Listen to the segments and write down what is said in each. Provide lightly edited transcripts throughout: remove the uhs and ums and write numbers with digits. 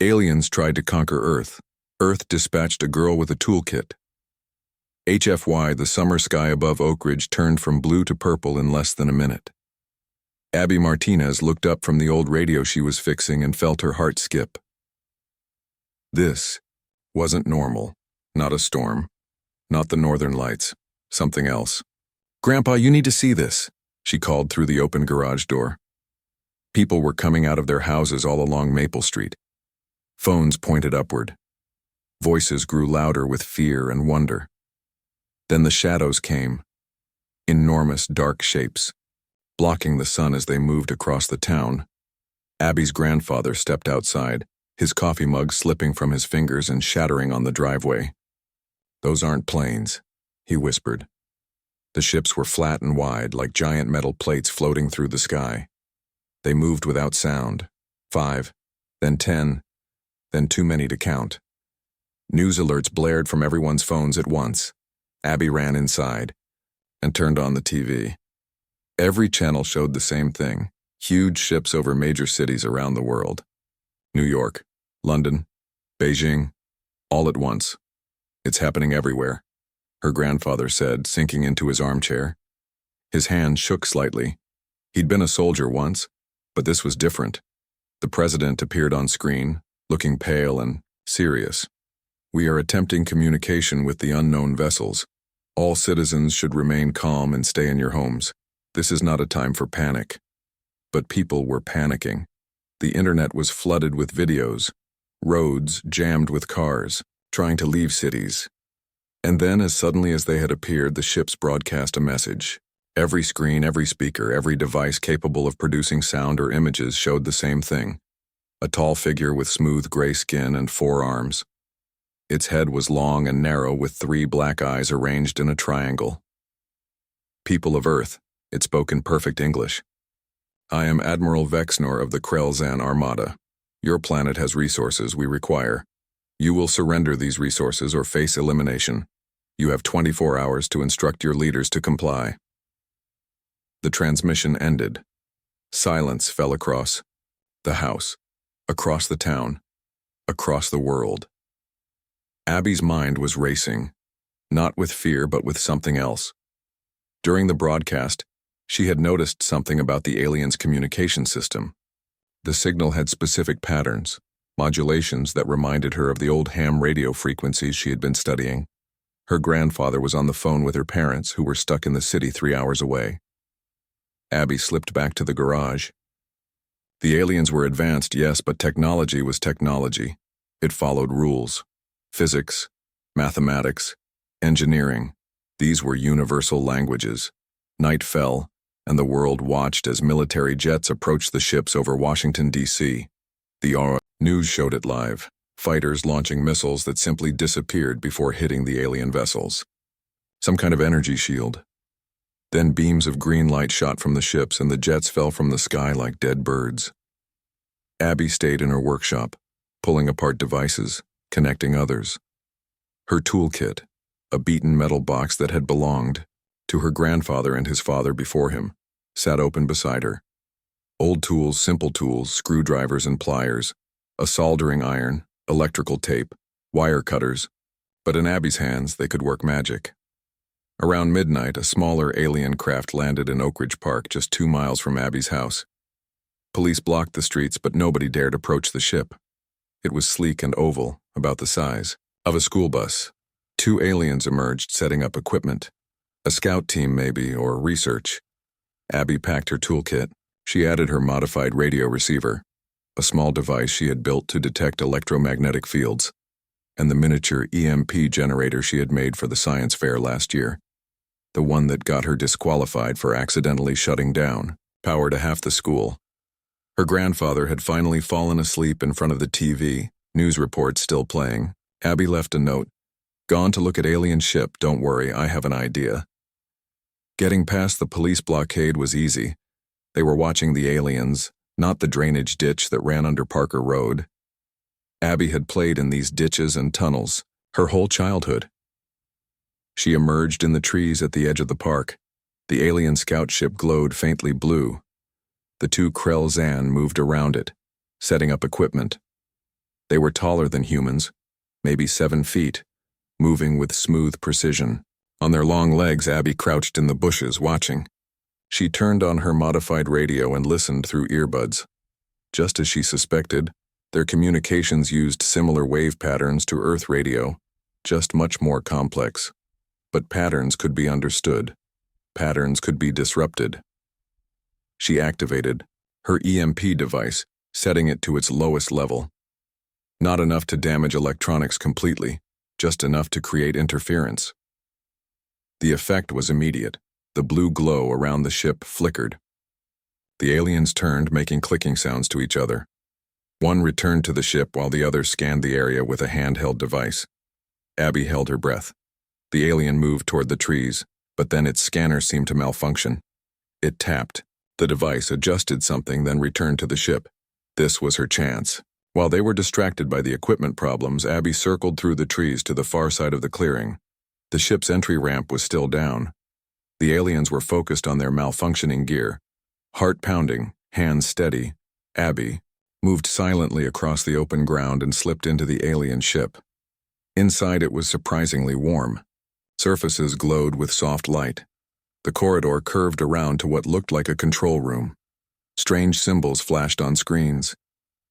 Aliens tried to conquer Earth. Earth dispatched a girl with a toolkit. HFY, the summer sky above Oak Ridge, turned from blue to purple in less than a minute. Abby Martinez looked up from the old radio she was fixing and felt her heart skip. This wasn't normal. Not a storm. Not the northern lights. Something else. "Grandpa, you need to see this," she called through the open garage door. People were coming out of their houses all along Maple Street. Phones pointed upward. Voices grew louder with fear and wonder. Then the shadows came. Enormous dark shapes, blocking the sun as they moved across the town. Abby's grandfather stepped outside, his coffee mug slipping from his fingers and shattering on the driveway. "Those aren't planes," he whispered. The ships were flat and wide, like giant metal plates floating through the sky. They moved without sound. 5, then 10, then too many to count. News alerts blared from everyone's phones at once. Abby ran inside and turned on the TV. Every channel showed the same thing: huge ships over major cities around the world. New York, London, Beijing, all at once. "It's happening everywhere," her grandfather said, sinking into his armchair. His hand shook slightly. He'd been a soldier once, but this was different. The president appeared on screen, looking pale and serious. "We are attempting communication with the unknown vessels. All citizens should remain calm and stay in your homes. This is not a time for panic." But people were panicking. The internet was flooded with videos, roads jammed with cars, trying to leave cities. And then, as suddenly as they had appeared, the ships broadcast a message. Every screen, every speaker, every device capable of producing sound or images showed the same thing: a tall figure with smooth gray skin and 4 arms. Its head was long and narrow with 3 black eyes arranged in a triangle. "People of Earth," it spoke in perfect English. "I am Admiral Vexnor of the Krelzan Armada. Your planet has resources we require. You will surrender these resources or face elimination. You have 24 hours to instruct your leaders to comply." The transmission ended. Silence fell across the house, across the town, across the world. Abby's mind was racing, not with fear but with something else. During the broadcast, she had noticed something about the aliens' communication system. The signal had specific patterns, modulations that reminded her of the old ham radio frequencies she had been studying. Her grandfather was on the phone with her parents, who were stuck in the city 3 hours away. Abby slipped back to the garage. The aliens were advanced, yes, but technology was technology. It followed rules. Physics, mathematics, engineering. These were universal languages. Night fell, and the world watched as military jets approached the ships over Washington, D.C. The news showed it live: fighters launching missiles that simply disappeared before hitting the alien vessels. Some kind of energy shield. Then beams of green light shot from the ships, and the jets fell from the sky like dead birds. Abby stayed in her workshop, pulling apart devices, connecting others. Her toolkit, a beaten metal box that had belonged to her grandfather and his father before him, sat open beside her. Old tools, simple tools, screwdrivers and pliers, a soldering iron, electrical tape, wire cutters, but in Abby's hands they could work magic. Around midnight, a smaller alien craft landed in Oak Ridge Park, just 2 miles from Abby's house. Police blocked the streets, but nobody dared approach the ship. It was sleek and oval, about the size of a school bus. 2 aliens emerged, setting up equipment. A scout team, maybe, or research. Abby packed her toolkit. She added her modified radio receiver, a small device she had built to detect electromagnetic fields, and the miniature EMP generator she had made for the science fair last year. The one that got her disqualified for accidentally shutting down power to half the school. Her grandfather had finally fallen asleep in front of the TV, news reports still playing. Abby left a note: "Gone to look at alien ship, don't worry, I have an idea." Getting past the police blockade was easy. They were watching the aliens, not the drainage ditch that ran under Parker Road. Abby had played in these ditches and tunnels her whole childhood. She emerged in the trees at the edge of the park. The alien scout ship glowed faintly blue. The 2 Krelzan moved around it, setting up equipment. They were taller than humans, maybe 7 feet, moving with smooth precision. On their long legs, Abby crouched in the bushes, watching. She turned on her modified radio and listened through earbuds. Just as she suspected, their communications used similar wave patterns to Earth radio, just much more complex. But patterns could be understood. Patterns could be disrupted. She activated her EMP device, setting it to its lowest level. Not enough to damage electronics completely, just enough to create interference. The effect was immediate. The blue glow around the ship flickered. The aliens turned, making clicking sounds to each other. One returned to the ship while the other scanned the area with a handheld device. Abby held her breath. The alien moved toward the trees, but then its scanner seemed to malfunction. It tapped. The device adjusted something, then returned to the ship. This was her chance. While they were distracted by the equipment problems, Abby circled through the trees to the far side of the clearing. The ship's entry ramp was still down. The aliens were focused on their malfunctioning gear. Heart pounding, hands steady, Abby moved silently across the open ground and slipped into the alien ship. Inside it was surprisingly warm. Surfaces glowed with soft light. The corridor curved around to what looked like a control room. Strange symbols flashed on screens.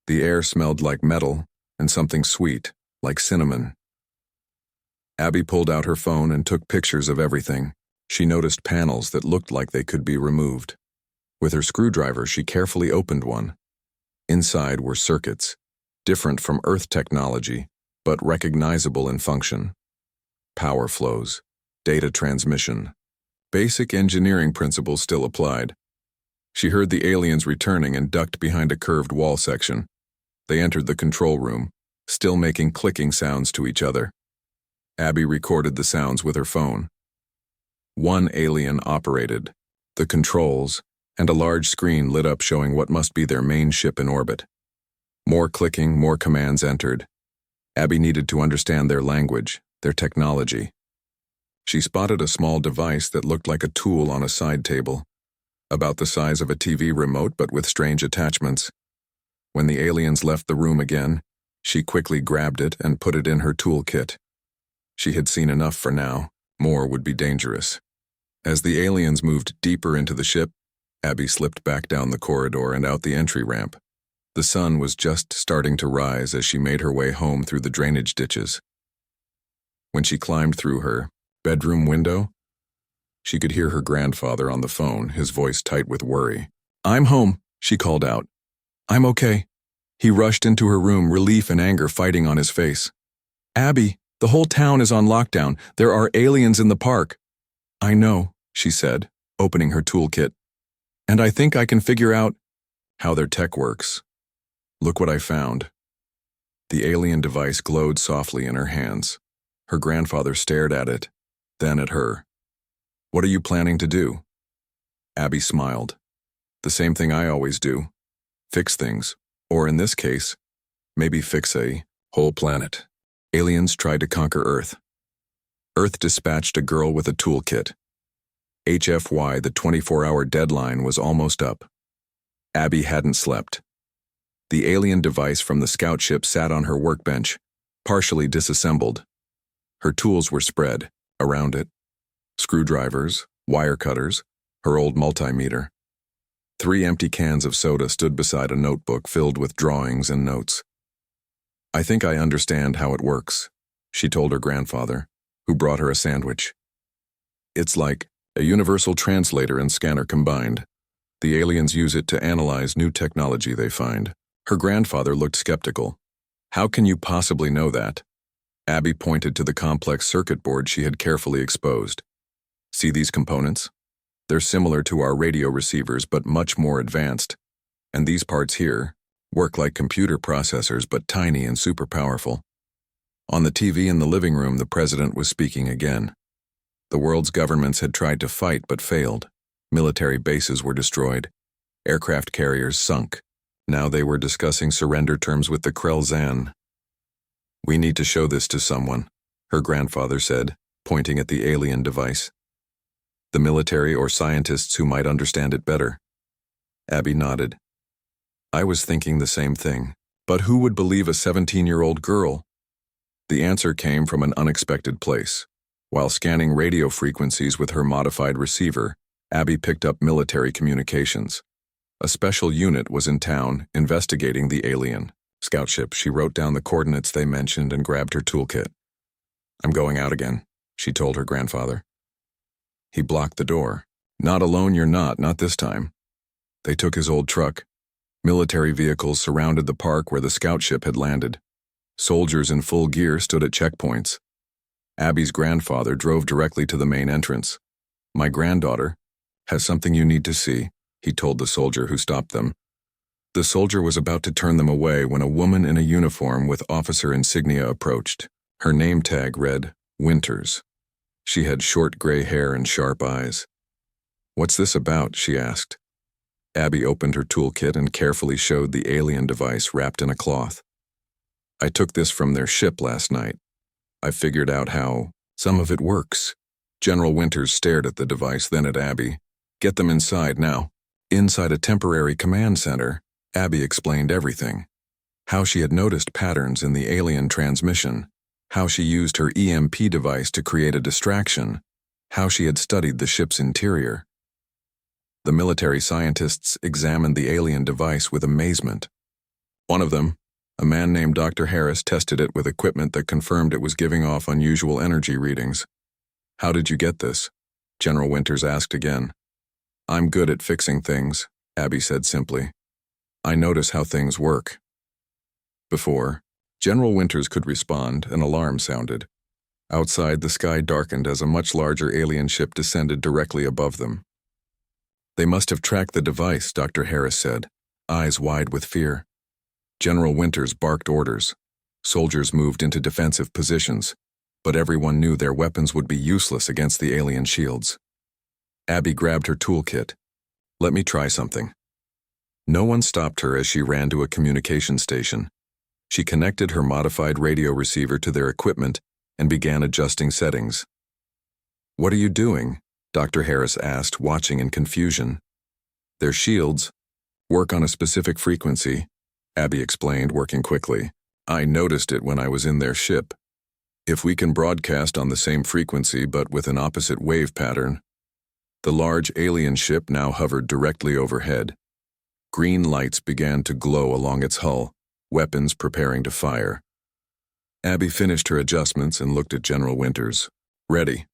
The air smelled like metal and something sweet, like cinnamon. Abby pulled out her phone and took pictures of everything. She noticed panels that looked like they could be removed. With her screwdriver, she carefully opened one. Inside were circuits, different from Earth technology, but recognizable in function. Power flows, data transmission. Basic engineering principles still applied. She heard the aliens returning and ducked behind a curved wall section. They entered the control room, still making clicking sounds to each other. Abby recorded the sounds with her phone. One alien operated. The controls, and a large screen lit up showing what must be their main ship in orbit. More clicking, more commands entered. Abby needed to understand their language, their technology. She spotted a small device that looked like a tool on a side table, about the size of a TV remote but with strange attachments. When the aliens left the room again, she quickly grabbed it and put it in her toolkit. She had seen enough for now. More would be dangerous. As the aliens moved deeper into the ship, Abby slipped back down the corridor and out the entry ramp. The sun was just starting to rise as she made her way home through the drainage ditches. When she climbed through her bedroom window, she could hear her grandfather on the phone, his voice tight with worry. "I'm home," she called out. "I'm okay." He rushed into her room, relief and anger fighting on his face. "Abby, the whole town is on lockdown. There are aliens in the park." "I know," she said, opening her toolkit. "And I think I can figure out how their tech works. Look what I found." The alien device glowed softly in her hands. Her grandfather stared at it, then at her. "What are you planning to do?" Abby smiled. "The same thing I always do. Fix things. Or in this case, maybe fix a whole planet." Aliens tried to conquer Earth. Earth dispatched a girl with a toolkit. HFY, the 24-hour deadline, was almost up. Abby hadn't slept. The alien device from the scout ship sat on her workbench, partially disassembled. Her tools were spread around it. Screwdrivers, wire cutters, her old multimeter. 3 empty cans of soda stood beside a notebook filled with drawings and notes. "I think I understand how it works," she told her grandfather, who brought her a sandwich. "It's like a universal translator and scanner combined. The aliens use it to analyze new technology they find." Her grandfather looked skeptical. "How can you possibly know that?" Abby pointed to the complex circuit board she had carefully exposed. "See these components? They're similar to our radio receivers but much more advanced. And these parts here work like computer processors but tiny and super powerful." On the TV in the living room, the president was speaking again. The world's governments had tried to fight but failed. Military bases were destroyed. Aircraft carriers sunk. Now they were discussing surrender terms with the Krell-Zan. "We need to show this to someone," her grandfather said, pointing at the alien device. "The military or scientists who might understand it better." Abby nodded. "I was thinking the same thing. But who would believe a 17-year-old girl? The answer came from an unexpected place. While scanning radio frequencies with her modified receiver, Abby picked up military communications. A special unit was in town, investigating the alien scout ship. She wrote down the coordinates they mentioned and grabbed her toolkit. "I'm going out again," she told her grandfather. He blocked the door. "Not alone you're not this time." They took his old truck. Military vehicles surrounded the park where the scout ship had landed. Soldiers in full gear stood at checkpoints. Abby's grandfather drove directly to the main entrance. "My granddaughter has something you need to see," he told the soldier who stopped them. The soldier was about to turn them away when a woman in a uniform with officer insignia approached. Her name tag read, Winters. She had short gray hair and sharp eyes. "What's this about?" she asked. Abby opened her toolkit and carefully showed the alien device wrapped in a cloth. "I took this from their ship last night. I figured out how some of it works." General Winters stared at the device, then at Abby. "Get them inside now." Inside a temporary command center, Abby explained everything. How she had noticed patterns in the alien transmission, how she used her EMP device to create a distraction, how she had studied the ship's interior. The military scientists examined the alien device with amazement. One of them, a man named Dr. Harris, tested it with equipment that confirmed it was giving off unusual energy readings. "How did you get this?" General Winters asked again. "I'm good at fixing things," Abby said simply. "I notice how things work." Before General Winters could respond, an alarm sounded. Outside, the sky darkened as a much larger alien ship descended directly above them. "They must have tracked the device," Dr. Harris said, eyes wide with fear. General Winters barked orders. Soldiers moved into defensive positions, but everyone knew their weapons would be useless against the alien shields. Abby grabbed her toolkit. "Let me try something." No one stopped her as she ran to a communication station. She connected her modified radio receiver to their equipment and began adjusting settings. "What are you doing?" Dr. Harris asked, watching in confusion. "Their shields work on a specific frequency," Abby explained, working quickly. "I noticed it when I was in their ship. If we can broadcast on the same frequency but with an opposite wave pattern." The large alien ship now hovered directly overhead. Green lights began to glow along its hull, weapons preparing to fire. Abby finished her adjustments and looked at General Winters. "Ready."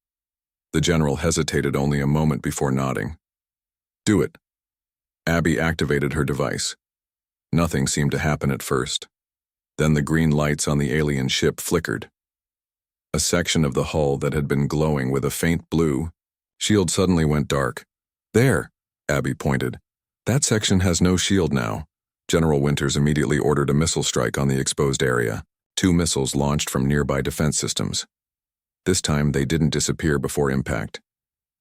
The general hesitated only a moment before nodding. "Do it." Abby activated her device. Nothing seemed to happen at first. Then the green lights on the alien ship flickered. A section of the hull that had been glowing with a faint blue shield suddenly went dark. "There," Abby pointed. "That section has no shield now." General Winters immediately ordered a missile strike on the exposed area. 2 missiles launched from nearby defense systems. This time they didn't disappear before impact.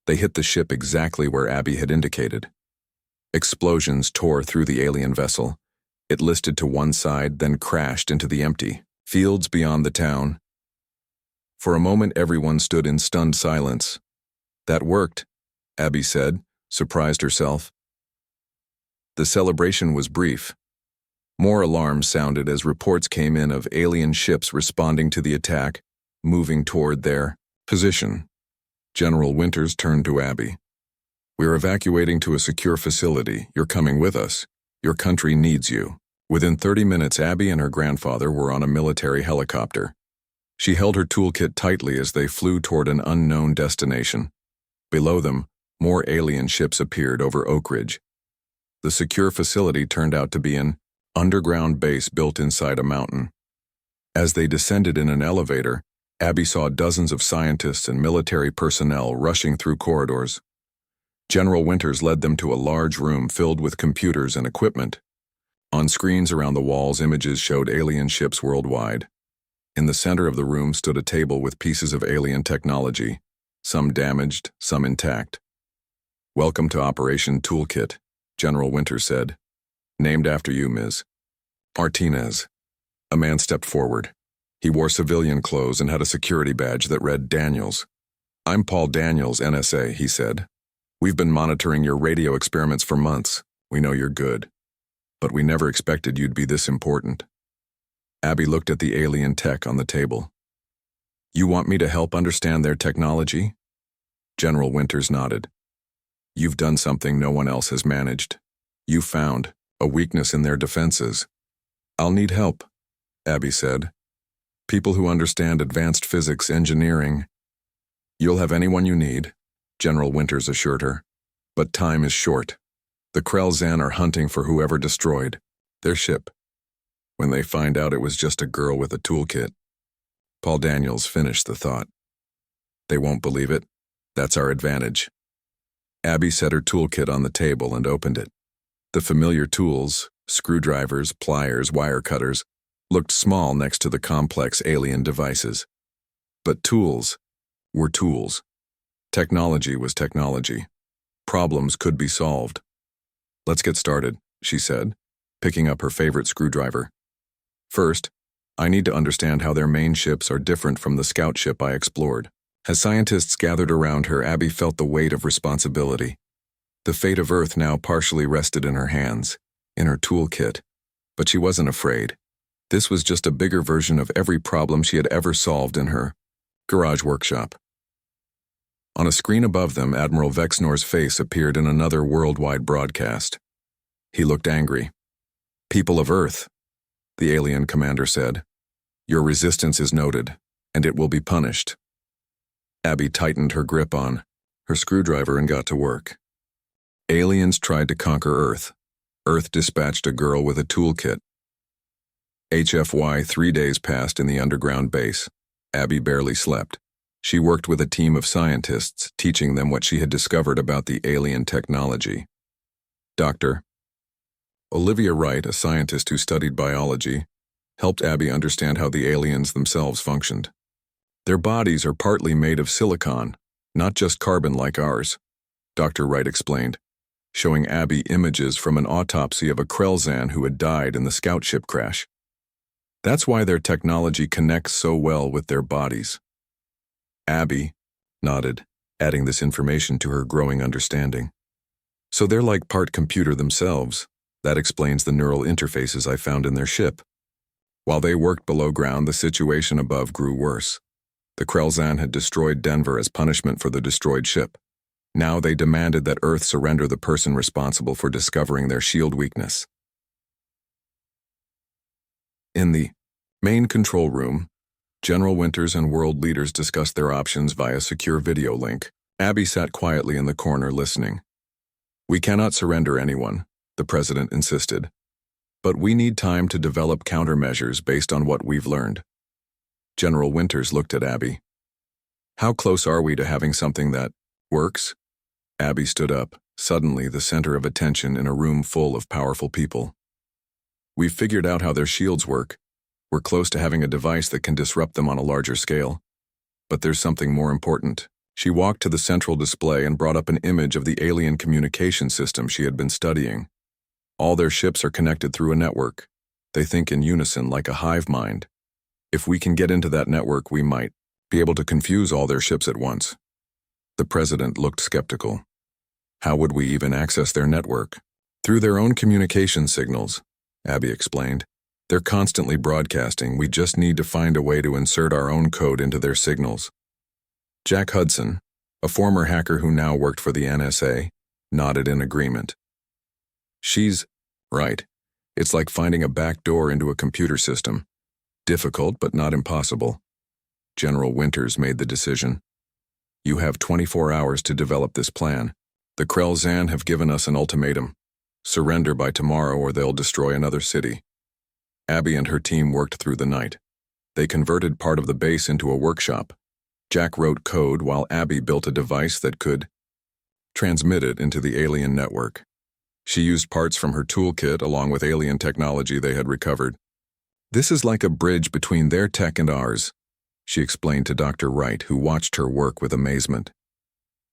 They hit the ship exactly where Abby had indicated. Explosions tore through the alien vessel. It listed to one side, then crashed into the empty fields beyond the town. For a moment everyone stood in stunned silence. "That worked," Abby said, surprised herself. The celebration was brief. More alarms sounded as reports came in of alien ships responding to the attack, moving toward their position. General Winters turned to Abby. "We're evacuating to a secure facility. You're coming with us. Your country needs you." Within 30 minutes, Abby and her grandfather were on a military helicopter. She held her toolkit tightly as they flew toward an unknown destination. Below them, more alien ships appeared over Oak Ridge. The secure facility turned out to be an underground base built inside a mountain. As they descended in an elevator, Abby saw dozens of scientists and military personnel rushing through corridors. General Winters led them to a large room filled with computers and equipment. On screens around the walls, images showed alien ships worldwide. In the center of the room stood a table with pieces of alien technology, some damaged, some intact. "Welcome to Operation Toolkit," General Winters said. "Named after you, Ms. Martinez." A man stepped forward. He wore civilian clothes and had a security badge that read Daniels. "I'm Paul Daniels, NSA," he said. "We've been monitoring your radio experiments for months. We know you're good. But we never expected you'd be this important." Abby looked at the alien tech on the table. You want me to help understand their technology? General Winters nodded. You've done something no one else has managed. You found a weakness in their defenses. I'll need help, Abby said. People who understand advanced physics, engineering. You'll have anyone you need, General Winters assured her. But time is short. The Krell-Zan are hunting for whoever destroyed their ship. When they find out it was just a girl with a toolkit. Paul Daniels finished the thought. They won't believe it. That's our advantage. Abby set her toolkit on the table and opened it. The familiar tools, screwdrivers, pliers, wire cutters, looked small next to the complex alien devices. But tools were tools. Technology was technology. Problems could be solved. Let's get started, she said, picking up her favorite screwdriver. First, I need to understand how their main ships are different from the scout ship I explored. As scientists gathered around her, Abby felt the weight of responsibility. The fate of Earth now partially rested in her hands, in her toolkit. But she wasn't afraid. This was just a bigger version of every problem she had ever solved in her garage workshop. On a screen above them, Admiral Vexnor's face appeared in another worldwide broadcast. He looked angry. People of Earth, the alien commander said, your resistance is noted, and it will be punished. Abby tightened her grip on her screwdriver and got to work. Aliens tried to conquer Earth. Earth dispatched a girl with a toolkit. HFY 3 days passed in the underground base. Abby barely slept. She worked with a team of scientists, teaching them what she had discovered about the alien technology. Dr. Olivia Wright, a scientist who studied biology, helped Abby understand how the aliens themselves functioned. Their bodies are partly made of silicon, not just carbon like ours, Dr. Wright explained, showing Abby images from an autopsy of a Krell-Zan who had died in the scout ship crash. That's why their technology connects so well with their bodies. Abby nodded, adding this information to her growing understanding. So they're like part computer themselves. That explains the neural interfaces I found in their ship. While they worked below ground, the situation above grew worse. The Krell-Zan had destroyed Denver as punishment for the destroyed ship. Now they demanded that Earth surrender the person responsible for discovering their shield weakness. In the main control room, General Winters and world leaders discussed their options via secure video link. Abby sat quietly in the corner listening. We cannot surrender anyone, the president insisted. But we need time to develop countermeasures based on what we've learned. General Winters looked at Abby. How close are we to having something that works? Abby stood up, suddenly the center of attention in a room full of powerful people. We've figured out how their shields work. We're close to having a device that can disrupt them on a larger scale. But there's something more important. She walked to the central display and brought up an image of the alien communication system she had been studying. All their ships are connected through a network. They think in unison like a hive mind. If we can get into that network, we might be able to confuse all their ships at once. The president looked skeptical. How would we even access their network? Through their own communication signals, Abby explained. They're constantly broadcasting. We just need to find a way to insert our own code into their signals. Jack Hudson, a former hacker who now worked for the NSA, nodded in agreement. She's right. It's like finding a back door into a computer system. Difficult, but not impossible. General Winters made the decision. You have 24 hours to develop this plan. The Krell-Zan have given us an ultimatum. Surrender by tomorrow or they'll destroy another city. Abby and her team worked through the night. They converted part of the base into a workshop. Jack wrote code while Abby built a device that could transmit it into the alien network. She used parts from her toolkit along with alien technology they had recovered. This is like a bridge between their tech and ours, she explained to Dr. Wright, who watched her work with amazement.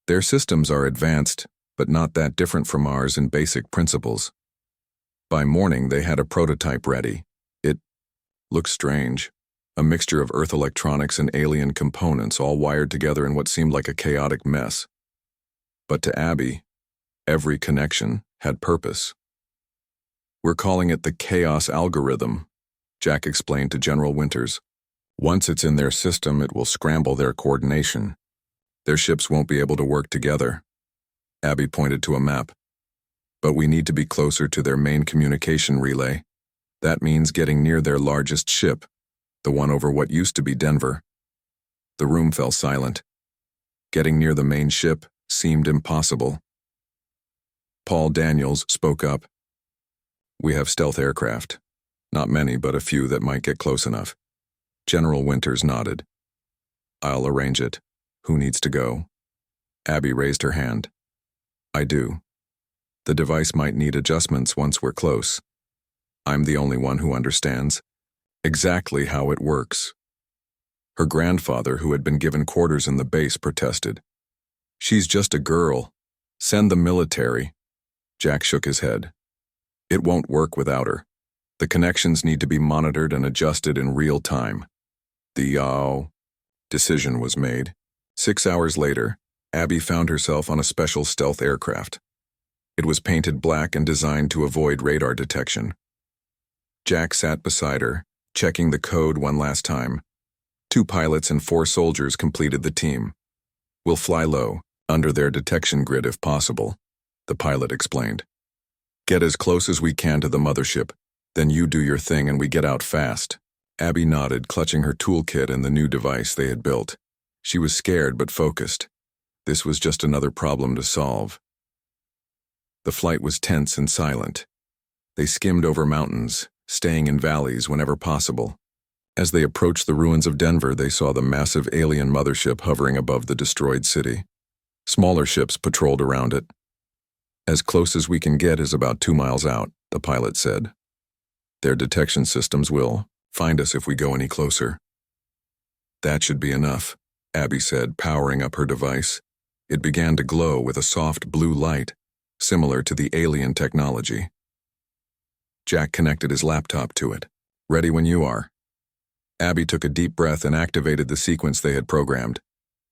Their systems are advanced, but not that different from ours in basic principles. By morning, they had a prototype ready. It looked strange, a mixture of Earth electronics and alien components all wired together in what seemed like a chaotic mess. But to Abby, every connection had purpose. We're calling it the chaos algorithm, Jack explained to General Winters. Once it's in their system, it will scramble their coordination. Their ships won't be able to work together. Abby pointed to a map. But we need to be closer to their main communication relay. That means getting near their largest ship, the one over what used to be Denver. The room fell silent. Getting near the main ship seemed impossible. Paul Daniels spoke up. We have stealth aircraft. Not many, but a few that might get close enough. General Winters nodded. I'll arrange it. Who needs to go? Abby raised her hand. I do. The device might need adjustments once we're close. I'm the only one who understands exactly how it works. Her grandfather, who had been given quarters in the base, protested. She's just a girl. Send the military. Jack shook his head. It won't work without her. The connections need to be monitored and adjusted in real time. The decision was made. 6 hours later, Abby found herself on a special stealth aircraft. It was painted black and designed to avoid radar detection. Jack sat beside her, checking the code one last time. 2 pilots and 4 soldiers completed the team. We'll fly low, under their detection grid if possible, the pilot explained. Get as close as we can to the mothership, then you do your thing and we get out fast. Abby nodded, clutching her toolkit and the new device they had built. She was scared but focused. This was just another problem to solve. The flight was tense and silent. They skimmed over mountains, staying in valleys whenever possible. As they approached the ruins of Denver, they saw the massive alien mothership hovering above the destroyed city. Smaller ships patrolled around it. As close as we can get is about 2 miles out, the pilot said. Their detection systems will find us if we go any closer. That should be enough, Abby said, powering up her device. It began to glow with a soft blue light, similar to the alien technology. Jack connected his laptop to it. Ready when you are. Abby took a deep breath and activated the sequence they had programmed.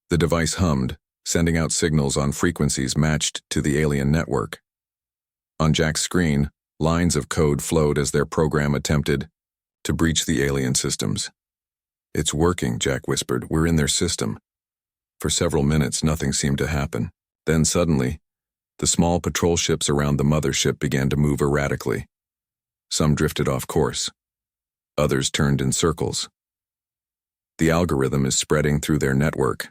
The device hummed, sending out signals on frequencies matched to the alien network. On Jack's screen, lines of code flowed as their program attempted to breach the alien systems. It's working, Jack whispered. We're in their system. For several minutes, nothing seemed to happen. Then suddenly, the small patrol ships around the mothership began to move erratically. Some drifted off course. Others turned in circles. The algorithm is spreading through their network,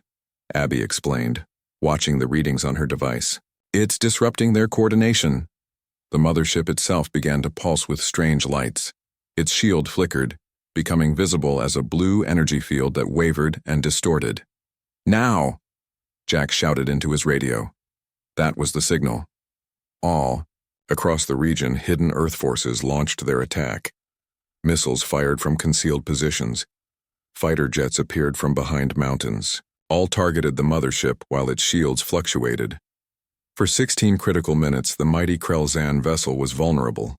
Abby explained, watching the readings on her device. It's disrupting their coordination. The mothership itself began to pulse with strange lights. Its shield flickered, becoming visible as a blue energy field that wavered and distorted. Now! Jack shouted into his radio. That was the signal. Across the region, hidden Earth forces launched their attack. Missiles fired from concealed positions. Fighter jets appeared from behind mountains. All targeted the mothership while its shields fluctuated. For 16 critical minutes, the mighty Krelzan vessel was vulnerable.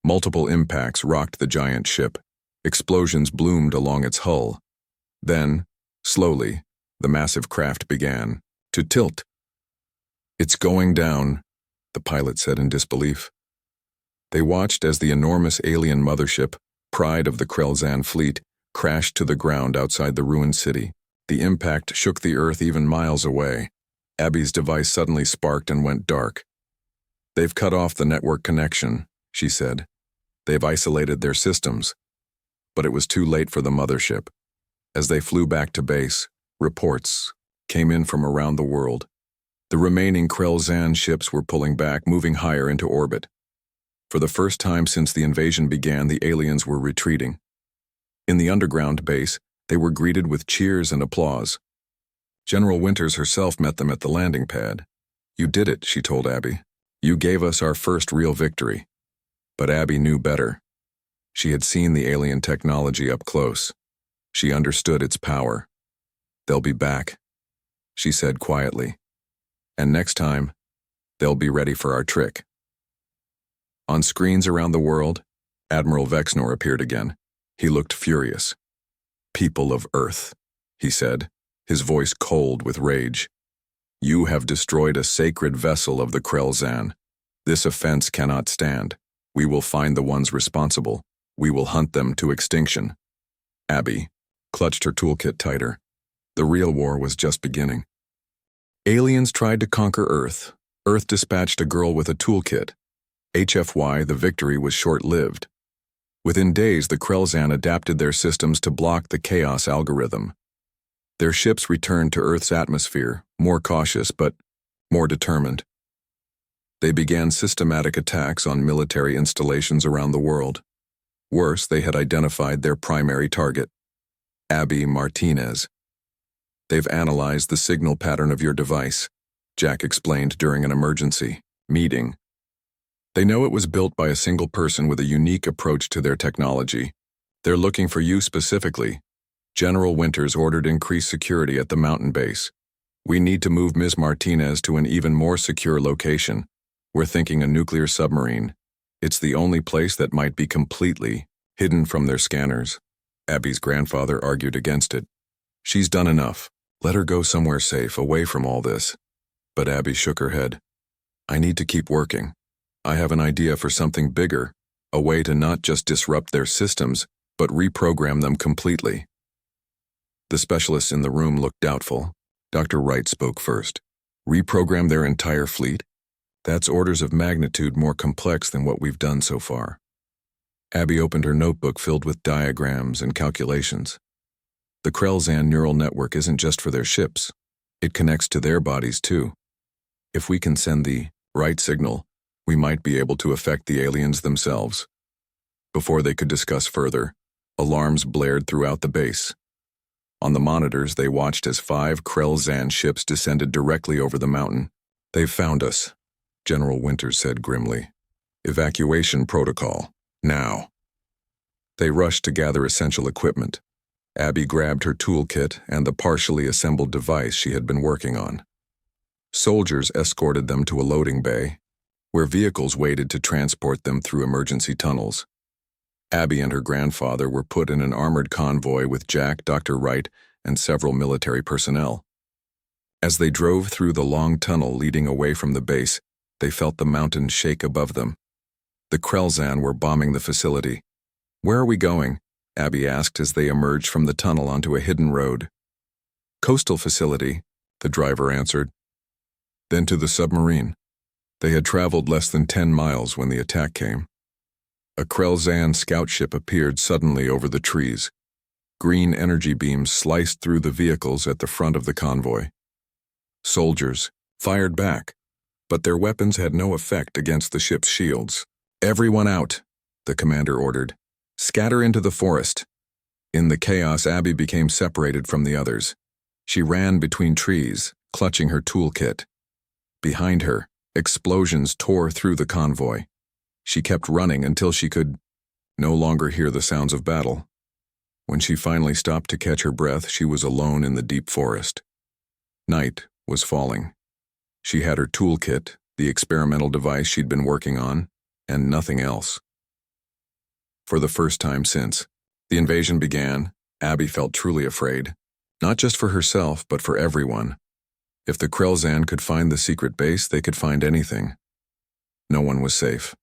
Multiple impacts rocked the giant ship. Explosions bloomed along its hull. Then, slowly, the massive craft began to tilt. It's going down, the pilot said in disbelief. They watched as the enormous alien mothership, pride of the Krelzan fleet, crashed to the ground outside the ruined city. The impact shook the earth even miles away. Abby's device suddenly sparked and went dark. They've cut off the network connection, she said. They've isolated their systems. But it was too late for the mothership. As they flew back to base, reports came in from around the world. The remaining Krelzan ships were pulling back, moving higher into orbit. For the first time since the invasion began, the aliens were retreating. In the underground base, they were greeted with cheers and applause. General Winters herself met them at the landing pad. You did it, she told Abby. You gave us our first real victory. But Abby knew better. She had seen the alien technology up close. She understood its power. They'll be back, she said quietly. And next time, they'll be ready for our trick. On screens around the world, Admiral Vexnor appeared again. He looked furious. People of Earth, he said, his voice cold with rage. You have destroyed a sacred vessel of the Krelzan. This offense cannot stand. We will find the ones responsible. We will hunt them to extinction. Abby clutched her toolkit tighter. The real war was just beginning. Aliens tried to conquer Earth. Earth dispatched a girl with a toolkit. HFY, the victory was short-lived. Within days, the Krellzan adapted their systems to block the chaos algorithm. Their ships returned to Earth's atmosphere, more cautious but more determined. They began systematic attacks on military installations around the world. Worse, they had identified their primary target, Abby Martinez. They've analyzed the signal pattern of your device, Jack explained during an emergency meeting. They know it was built by a single person with a unique approach to their technology. They're looking for you specifically. General Winters ordered increased security at the mountain base. We need to move Ms. Martinez to an even more secure location. We're thinking a nuclear submarine. It's the only place that might be completely hidden from their scanners. Abby's grandfather argued against it. She's done enough. Let her go somewhere safe, away from all this. But Abby shook her head. I need to keep working. I have an idea for something bigger, a way to not just disrupt their systems, but reprogram them completely. The specialists in the room looked doubtful. Dr. Wright spoke first. Reprogram their entire fleet? That's orders of magnitude more complex than what we've done so far. Abby opened her notebook filled with diagrams and calculations. The Krellzan neural network isn't just for their ships. It connects to their bodies too. If we can send the right signal, we might be able to affect the aliens themselves. Before they could discuss further, alarms blared throughout the base. On the monitors, they watched as 5 Krellzan ships descended directly over the mountain. They've found us, General Winters said grimly. Evacuation protocol, now. They rushed to gather essential equipment. Abby grabbed her toolkit and the partially assembled device she had been working on. Soldiers escorted them to a loading bay, where vehicles waited to transport them through emergency tunnels. Abby and her grandfather were put in an armored convoy with Jack, Dr. Wright, and several military personnel. As they drove through the long tunnel leading away from the base, they felt the mountain shake above them. The Krellzan were bombing the facility. Where are we going? Abby asked as they emerged from the tunnel onto a hidden road. Coastal facility, the driver answered. Then to the submarine. They had traveled less than 10 miles when the attack came. A Krellzan scout ship appeared suddenly over the trees. Green energy beams sliced through the vehicles at the front of the convoy. Soldiers fired back, but their weapons had no effect against the ship's shields. Everyone out, the commander ordered. Scatter into the forest. In the chaos, Abby became separated from the others. She ran between trees, clutching her toolkit. Behind her, explosions tore through the convoy. She kept running until she could no longer hear the sounds of battle. When she finally stopped to catch her breath, she was alone in the deep forest. Night was falling. She had her toolkit, the experimental device she'd been working on, and nothing else. For the first time since the invasion began, Abby felt truly afraid, not just for herself, but for everyone. If the Krellzan could find the secret base, they could find anything. No one was safe.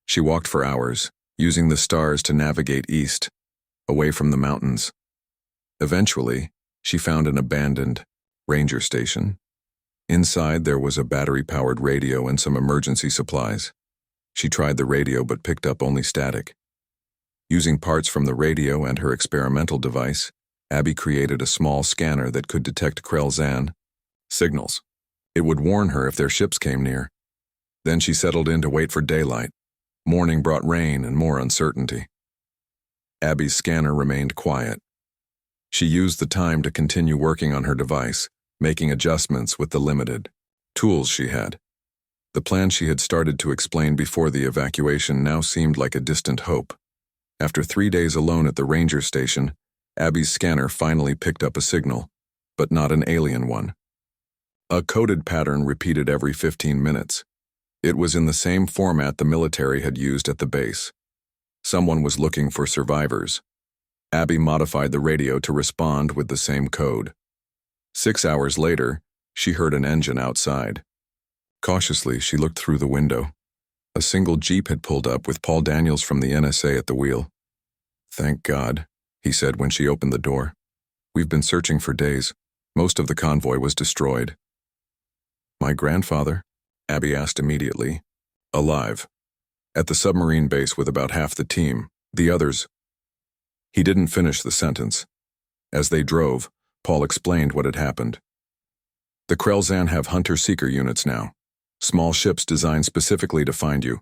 She walked for hours, using the stars to navigate east, away from the mountains. Eventually, she found an abandoned ranger station. Inside, there was a battery-powered radio and some emergency supplies. She tried the radio but picked up only static. Using parts from the radio and her experimental device, Abby created a small scanner that could detect Krellzan signals. It would warn her if their ships came near. Then she settled in to wait for daylight. Morning brought rain and more uncertainty. Abby's scanner remained quiet. She used the time to continue working on her device, making adjustments with the limited tools she had. The plan she had started to explain before the evacuation now seemed like a distant hope. After 3 days alone at the ranger station, Abby's scanner finally picked up a signal, but not an alien one. A coded pattern repeated every 15 minutes. It was in the same format the military had used at the base. Someone was looking for survivors. Abby modified the radio to respond with the same code. 6 hours later, she heard an engine outside. Cautiously, she looked through the window. A single jeep had pulled up with Paul Daniels from the NSA at the wheel. "Thank God," he said when she opened the door. "We've been searching for days. Most of the convoy was destroyed." "My grandfather?" Abby asked immediately. "Alive. At the submarine base with about half the team. The others—" He didn't finish the sentence. As they drove, Paul explained what had happened. "The Krellzan have hunter-seeker units now. Small ships designed specifically to find you.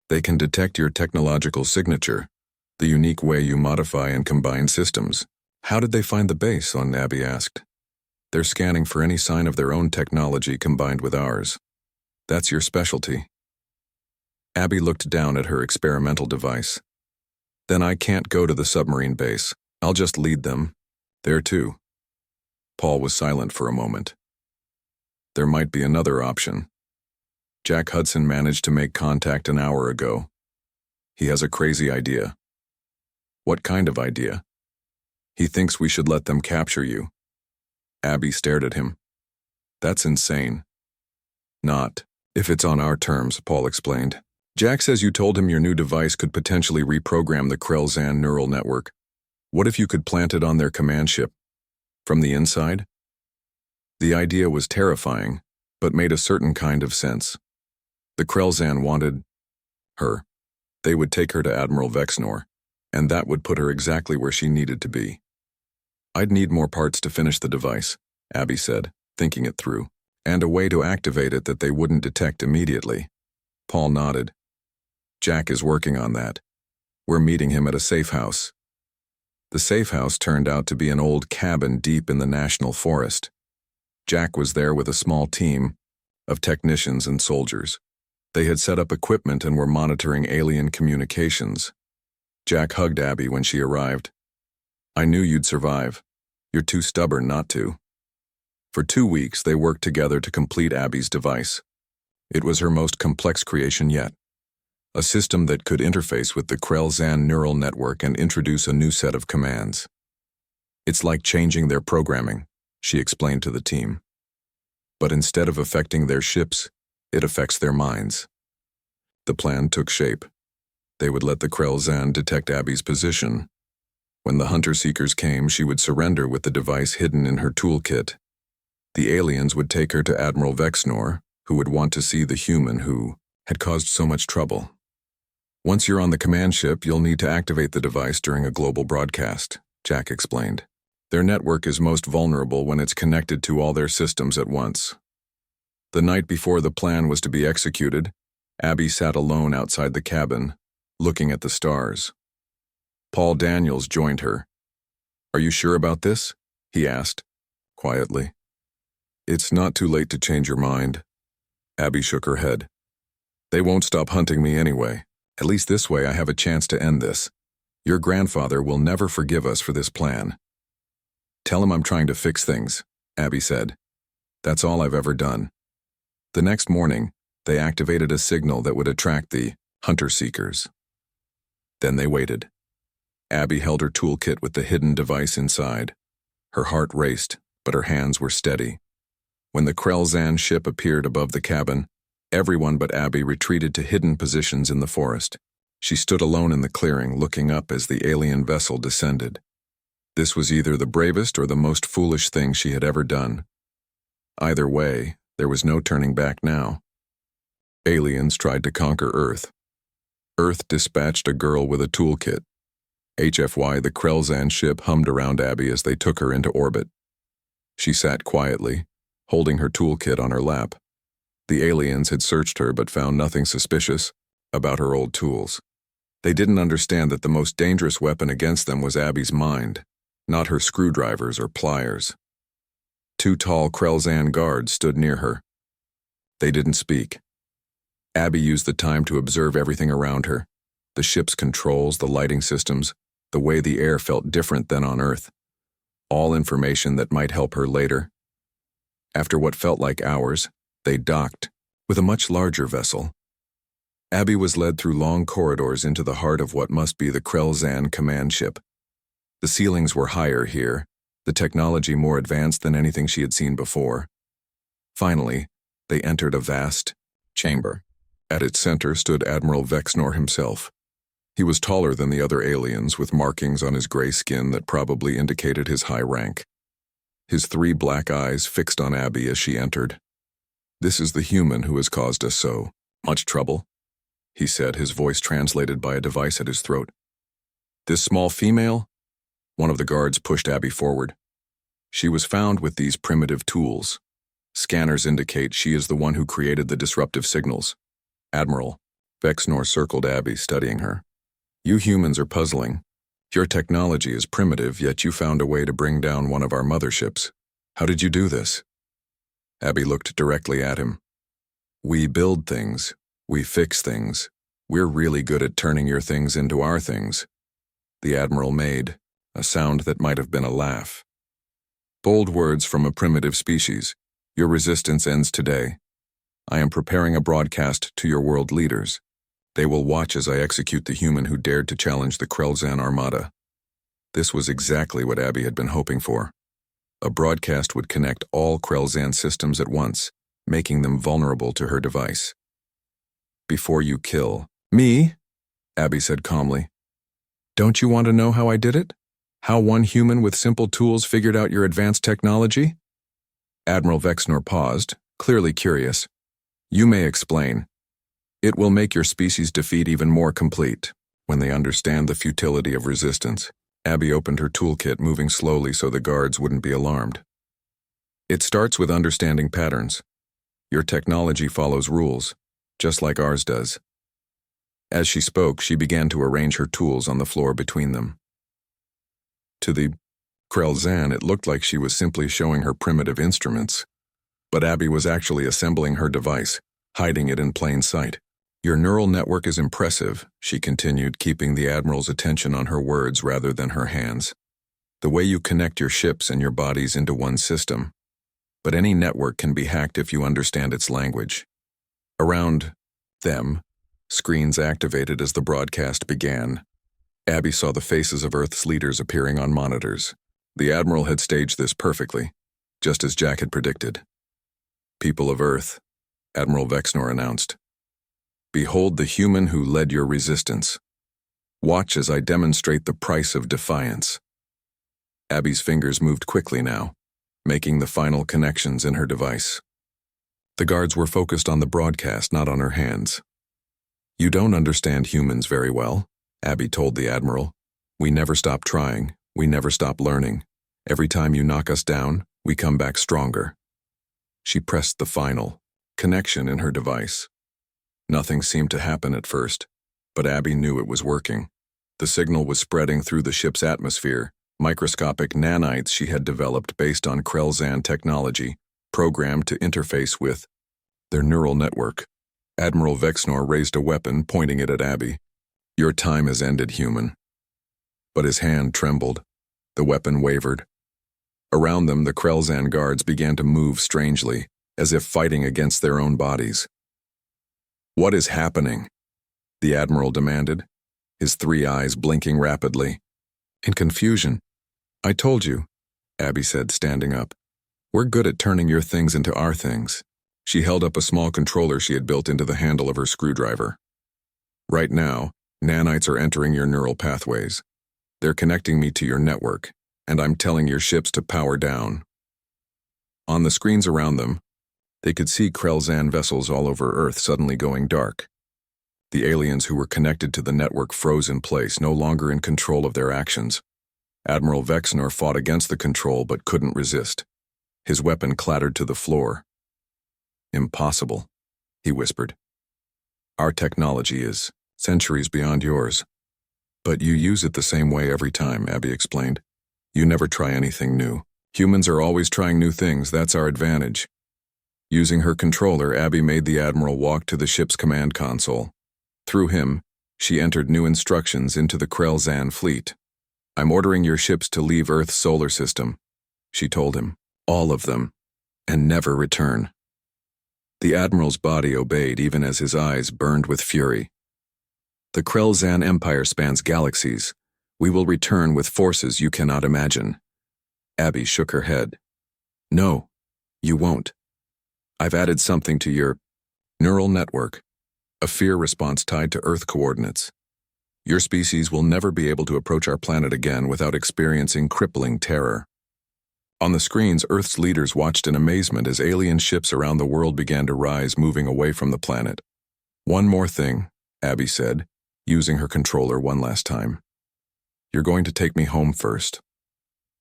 They can detect your technological signature, the unique way you modify and combine systems." "How did they find the base?" Abby asked. "They're scanning for any sign of their own technology combined with ours. That's your specialty." Abby looked down at her experimental device. "Then I can't go to the submarine base. I'll just lead them. There too." Paul was silent for a moment. "There might be another option. Jack Hudson managed to make contact an hour ago. He has a crazy idea." "What kind of idea?" "He thinks we should let them capture you." Abby stared at him. "That's insane." "Not, if it's on our terms," Paul explained. "Jack says you told him your new device could potentially reprogram the Krellzan neural network. What if you could plant it on their command ship? From the inside?" The idea was terrifying, but made a certain kind of sense. The Krellzan wanted her. They would take her to Admiral Vexnor, and that would put her exactly where she needed to be. "I'd need more parts to finish the device," Abby said, thinking it through, "and a way to activate it that they wouldn't detect immediately." Paul nodded. "Jack is working on that. We're meeting him at a safe house." The safe house turned out to be an old cabin deep in the national forest. Jack was there with a small team of technicians and soldiers. They had set up equipment and were monitoring alien communications. Jack hugged Abby when she arrived. "I knew you'd survive. You're too stubborn not to." For 2 weeks, they worked together to complete Abby's device. It was her most complex creation yet. A system that could interface with the Krellzan neural network and introduce a new set of commands. "It's like changing their programming," she explained to the team. "But instead of affecting their ships, it affects their minds." The plan took shape. They would let the Krellzan detect Abby's position. When the hunter-seekers came, she would surrender with the device hidden in her toolkit. The aliens would take her to Admiral Vexnor, who would want to see the human who had caused so much trouble. "Once you're on the command ship, you'll need to activate the device during a global broadcast," Jack explained. "Their network is most vulnerable when it's connected to all their systems at once." The night before the plan was to be executed, Abby sat alone outside the cabin, looking at the stars. Paul Daniels joined her. "Are you sure about this?" he asked, quietly. "It's not too late to change your mind." Abby shook her head. "They won't stop hunting me anyway. At least this way I have a chance to end this. Your grandfather will never forgive us for this plan." "Tell him I'm trying to fix things," Abby said. "That's all I've ever done." The next morning, they activated a signal that would attract the hunter-seekers. Then they waited. Abby held her toolkit with the hidden device inside. Her heart raced, but her hands were steady. When the Krellzan ship appeared above the cabin, everyone but Abby retreated to hidden positions in the forest. She stood alone in the clearing, looking up as the alien vessel descended. This was either the bravest or the most foolish thing she had ever done. Either way, there was no turning back now. Aliens tried to conquer Earth. Earth dispatched a girl with a toolkit. HFY, the Krellzan ship, hummed around Abby as they took her into orbit. She sat quietly, holding her toolkit on her lap. The aliens had searched her but found nothing suspicious about her old tools. They didn't understand that the most dangerous weapon against them was Abby's mind, not her screwdrivers or pliers. 2 tall Krellzan guards stood near her. They didn't speak. Abby used the time to observe everything around her, the ship's controls, the lighting systems, the way the air felt different than on Earth. All information that might help her later. After what felt like hours, they docked with a much larger vessel. Abby was led through long corridors into the heart of what must be the Krellzan command ship. The ceilings were higher here, the technology more advanced than anything she had seen before. Finally, they entered a vast chamber. At its center stood Admiral Vexnor himself. He was taller than the other aliens, with markings on his gray skin that probably indicated his high rank. His 3 black eyes fixed on Abby as she entered. "This is the human who has caused us so much trouble," he said, his voice translated by a device at his throat. "This small female?" One of the guards pushed Abby forward. "She was found with these primitive tools. Scanners indicate she is the one who created the disruptive signals." "Admiral," Vexnor circled Abby, studying her. "You humans are puzzling. Your technology is primitive, yet you found a way to bring down one of our motherships. How did you do this?" Abby looked directly at him. "We build things. We fix things. We're really good at turning your things into our things." The Admiral made a sound that might have been a laugh. "Bold words from a primitive species. Your resistance ends today. I am preparing a broadcast to your world leaders. They will watch as I execute the human who dared to challenge the Krellzan armada." This was exactly what Abby had been hoping for. A broadcast would connect all Krellzan systems at once, making them vulnerable to her device. "Before you kill me," Abby said calmly, "don't you want to know how I did it? How one human with simple tools figured out your advanced technology?" Admiral Vexnor paused, clearly curious. "You may explain. It will make your species' defeat even more complete when they understand the futility of resistance." Abby opened her toolkit, moving slowly so the guards wouldn't be alarmed. "It starts with understanding patterns. Your technology follows rules, just like ours does." As she spoke, she began to arrange her tools on the floor between them. To the Krellzan, it looked like she was simply showing her primitive instruments, but Abby was actually assembling her device, hiding it in plain sight. "Your neural network is impressive," she continued, keeping the Admiral's attention on her words rather than her hands. "The way you connect your ships and your bodies into one system. But any network can be hacked if you understand its language." Around them, screens activated as the broadcast began. Abby saw the faces of Earth's leaders appearing on monitors. The Admiral had staged this perfectly, just as Jack had predicted. "People of Earth," Admiral Vexnor announced, "behold the human who led your resistance. Watch as I demonstrate the price of defiance." Abby's fingers moved quickly now, making the final connections in her device. The guards were focused on the broadcast, not on her hands. "You don't understand humans very well," Abby told the Admiral. "We never stop trying. We never stop learning. Every time you knock us down, we come back stronger." She pressed the final connection in her device. Nothing seemed to happen at first, but Abby knew it was working. The signal was spreading through the ship's atmosphere, microscopic nanites she had developed based on Krellzan technology, programmed to interface with their neural network. Admiral Vexnor raised a weapon, pointing it at Abby. "Your time has ended, human." But his hand trembled. The weapon wavered. Around them, the Krellzan guards began to move strangely, as if fighting against their own bodies. "What is happening?" the Admiral demanded, his 3 eyes blinking rapidly. In confusion. "I told you," Abby said, standing up. "We're good at turning your things into our things." She held up a small controller she had built into the handle of her screwdriver. "Right now, nanites are entering your neural pathways. They're connecting me to your network, and I'm telling your ships to power down." On the screens around them, they could see Krellzan vessels all over Earth suddenly going dark. The aliens who were connected to the network froze in place, no longer in control of their actions. Admiral Vexnor fought against the control but couldn't resist. His weapon clattered to the floor. "Impossible," he whispered. "Our technology is centuries beyond yours. But you use it the same way every time," Abby explained. "You never try anything new. Humans are always trying new things, that's our advantage." Using her controller, Abby made the Admiral walk to the ship's command console. Through him, she entered new instructions into the Krellzan fleet. "I'm ordering your ships to leave Earth's solar system," she told him. "All of them. And never return." The Admiral's body obeyed even as his eyes burned with fury. "The Krellzan Empire spans galaxies. We will return with forces you cannot imagine." Abby shook her head. "No, you won't. I've added something to your neural network. a fear response tied to Earth coordinates. Your species will never be able to approach our planet again without experiencing crippling terror. On the screens, Earth's leaders watched in amazement as alien ships around the world began to rise, moving away from the planet. One more thing, Abby said, using her controller one last time. You're going to take me home first.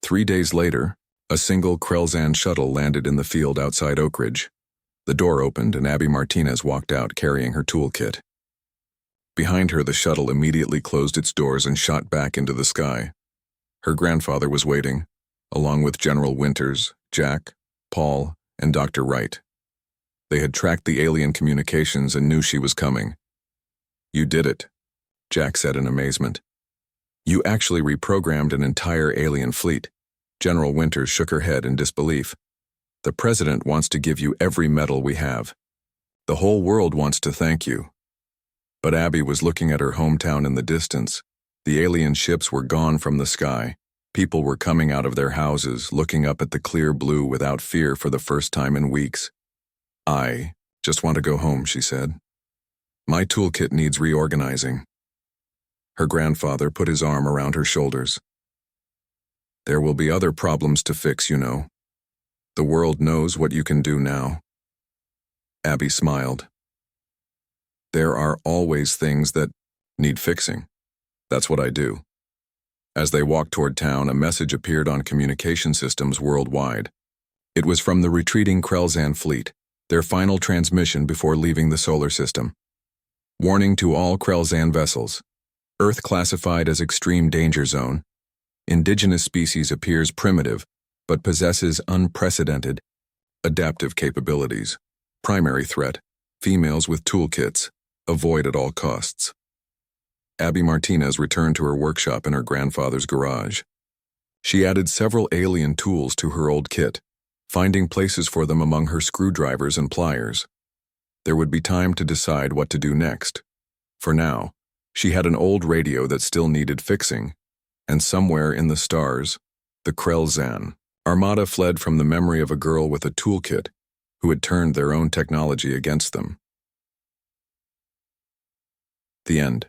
3 days later, a single Krelzan shuttle landed in the field outside Oak Ridge. The door opened and Abby Martinez walked out carrying her toolkit. Behind her, the shuttle immediately closed its doors and shot back into the sky. Her grandfather was waiting, along with General Winters, Jack, Paul, and Dr. Wright. They had tracked the alien communications and knew she was coming. You did it, Jack said in amazement. You actually reprogrammed an entire alien fleet. General Winters shook her head in disbelief. The president wants to give you every medal we have. The whole world wants to thank you. But Abby was looking at her hometown in the distance. The alien ships were gone from the sky. People were coming out of their houses, looking up at the clear blue without fear for the first time in weeks. I just want to go home, she said. My toolkit needs reorganizing. Her grandfather put his arm around her shoulders. There will be other problems to fix, you know. The world knows what you can do now. Abby smiled. There are always things that need fixing. That's what I do. As they walked toward town, a message appeared on communication systems worldwide. It was from the retreating Krelzan fleet, their final transmission before leaving the solar system. Warning to all Krelzan vessels. Earth classified as extreme danger zone. Indigenous species appears primitive, but possesses unprecedented adaptive capabilities. Primary threat, females with toolkits. Avoid at all costs. Abby Martinez returned to her workshop in her grandfather's garage. She added several alien tools to her old kit, finding places for them among her screwdrivers and pliers. There would be time to decide what to do next. For now, she had an old radio that still needed fixing, and somewhere in the stars, the Krelzan armada fled from the memory of a girl with a toolkit who had turned their own technology against them. The end.